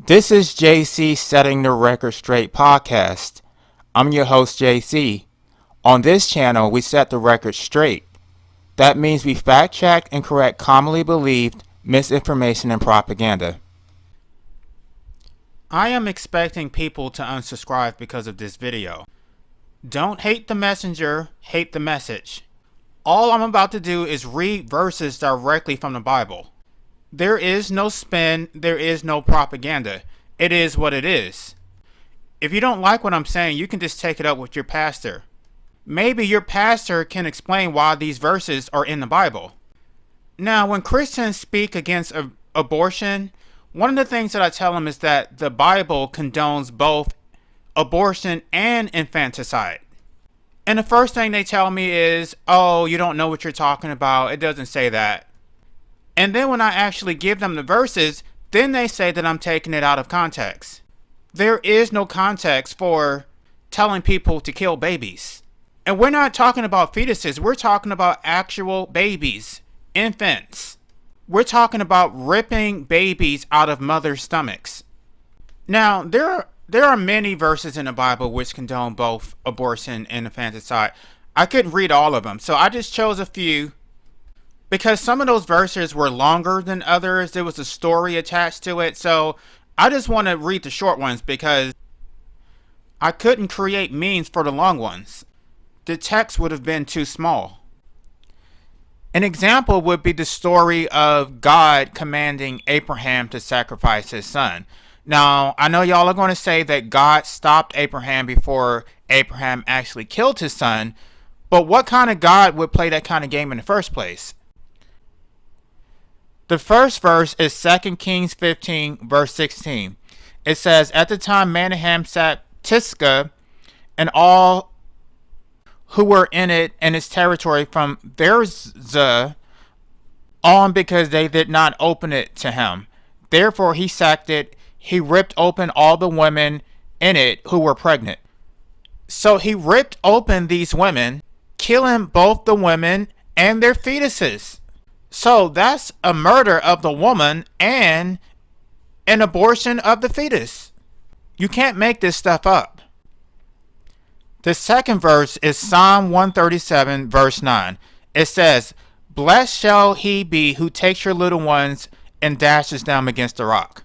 This is JC Setting the Record Straight podcast. I'm your host, JC. On this channel, we set the record straight. That means we fact check and correct commonly believed misinformation and propaganda. I am expecting people to unsubscribe because of this video. Don't hate the messenger, hate the message. All I'm about to do is read verses directly from the Bible. There is no spin, there is no propaganda. It is what it is. If you don't like what I'm saying, you can just take it up with your pastor. Maybe your pastor can explain why these verses are in the Bible. Now, when Christians speak against abortion, one of the things that I tell them is that the Bible condones both abortion and infanticide. And the first thing they tell me is, oh, you don't know what you're talking about. It doesn't say that. And then when I actually give them the verses, then they say that I'm taking it out of context. There is no context for telling people to kill babies. And we're not talking about fetuses. We're talking about actual babies, infants. We're talking about ripping babies out of mothers' stomachs. Now, there are many verses in the Bible which condone both abortion and infanticide. I couldn't read all of them, so I just chose a few. Because some of those verses were longer than others, there was a story attached to it, so I just want to read the short ones because I couldn't create memes for the long ones. The text would have been too small. An example would be the story of God commanding Abraham to sacrifice his son. Now, I know y'all are going to say that God stopped Abraham before Abraham actually killed his son, but what kind of God would play that kind of game in the first place? The first verse is 2 Kings 15, verse 16. It says, At the time Manahem sacked Tisca and all who were in it and its territory from Berzah on because they did not open it to him. Therefore he sacked it. He ripped open all the women in it who were pregnant. So he ripped open these women, killing both the women and their fetuses. So that's a murder of the woman and an abortion of the fetus. You can't make this stuff up. The second verse is Psalm 137, verse 9. It says, Blessed shall he be who takes your little ones and dashes them against the rock.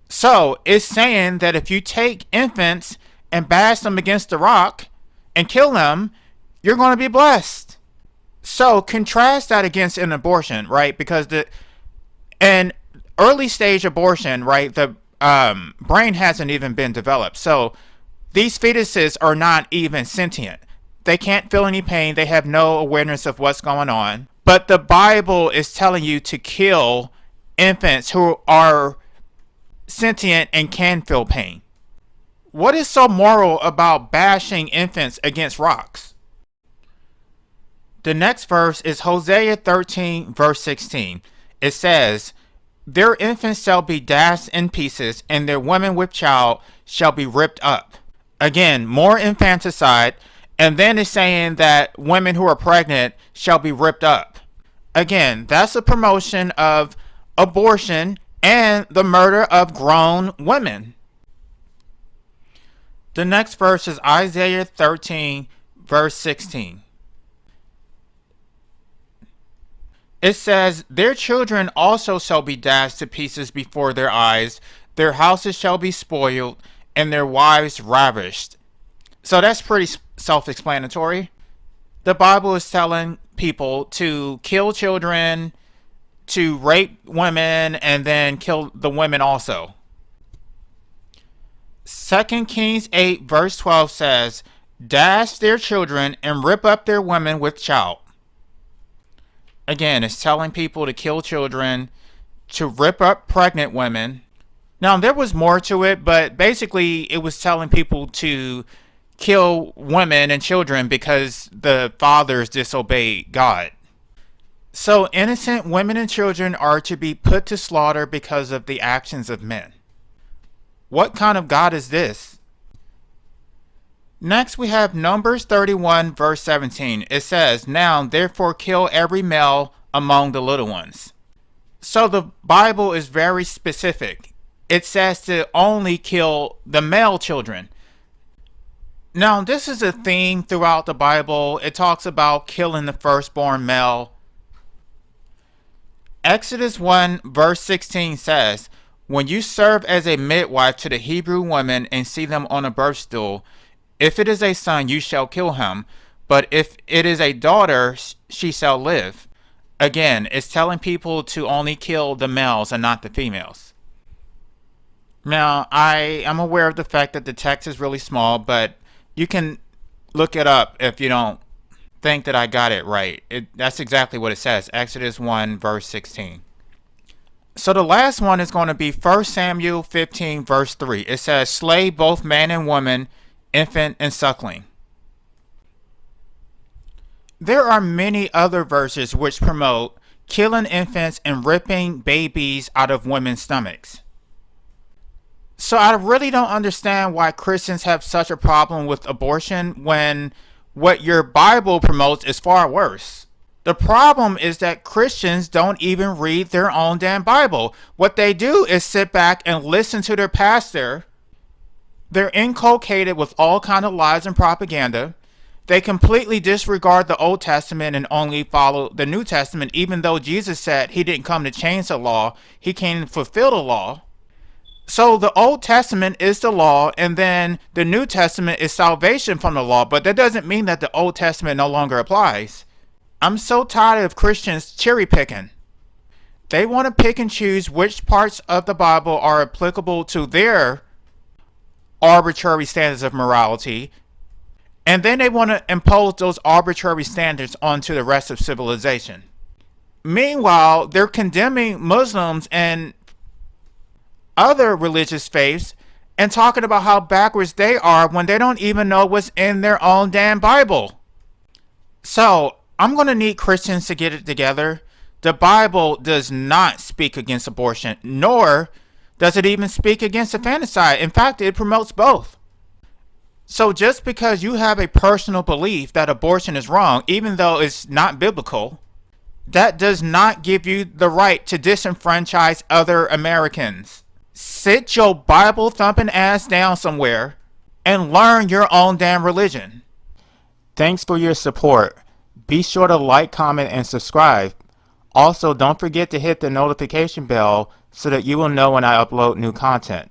So it's saying that if you take infants and bash them against the rock and kill them, you're going to be blessed. So contrast that against an abortion, right? Because an early stage abortion, right, the brain hasn't even been developed. So these fetuses are not even sentient. They can't feel any pain. They have no awareness of what's going on. But the Bible is telling you to kill infants who are sentient and can feel pain. What is so moral about bashing infants against rocks? The next verse is Hosea 13, verse 16. It says, Their infants shall be dashed in pieces, and their women with child shall be ripped up. Again, more infanticide, and then it's saying that women who are pregnant shall be ripped up. Again, that's a promotion of abortion and the murder of grown women. The next verse is Isaiah 13, verse 16. It says, Their children also shall be dashed to pieces before their eyes, their houses shall be spoiled, and their wives ravished. So that's pretty self-explanatory. The Bible is telling people to kill children, to rape women, and then kill the women also. 2 Kings 8, verse 12 says, Dash their children and rip up their women with child. Again, it's telling people to kill children, to rip up pregnant women. Now, there was more to it, but basically it was telling people to kill women and children because the fathers disobeyed God. So innocent women and children are to be put to slaughter because of the actions of men. What kind of God is this? Next, we have Numbers 31, verse 17. It says, Now, therefore, kill every male among the little ones. So the Bible is very specific. it says to only kill the male children. Now, this is a theme throughout the Bible. It talks about killing the firstborn male. Exodus 1 verse 16 says, "When you serve as a midwife to the Hebrew women and see them on a birth stool, if it is a son, you shall kill him, but if it is a daughter, she shall live." Again, it's telling people to only kill the males and not the females. Now, I am aware of the fact that the text is really small, but you can look it up if you don't think that I got it right. That's exactly what it says, Exodus 1 verse 16. So the last one is going to be 1 Samuel 15 verse 3. It says, "Slay both man and woman, infant and suckling." There are many other verses which promote killing infants and ripping babies out of women's stomachs. So I really don't understand why Christians have such a problem with abortion when what your Bible promotes is far worse. The problem is that Christians don't even read their own damn Bible. What they do is sit back and listen to their pastor. They're inculcated with all kind of lies and propaganda. They completely disregard the Old Testament and only follow the New Testament, even though Jesus said he didn't come to change the law, he came to fulfill the law. So the Old Testament is the law, and then the New Testament is salvation from the law, but that doesn't mean that the Old Testament no longer applies. I'm so tired of Christians cherry picking. They want to pick and choose which parts of the Bible are applicable to their arbitrary standards of morality, and then they want to impose those arbitrary standards onto the rest of civilization. Meanwhile, they're condemning Muslims and other religious faiths and talking about how backwards they are when they don't even know what's in their own damn Bible. So, I'm going to need Christians to get it together. The Bible does not speak against abortion, nor does it even speak against infanticide. In fact, it promotes both. So just because you have a personal belief that abortion is wrong, even though it's not biblical, that does not give you the right to disenfranchise other Americans. Sit your Bible thumping ass down somewhere and learn your own damn religion. Thanks for your support. Be sure to like, comment, and subscribe. Also, don't forget to hit the notification bell so that you will know when I upload new content.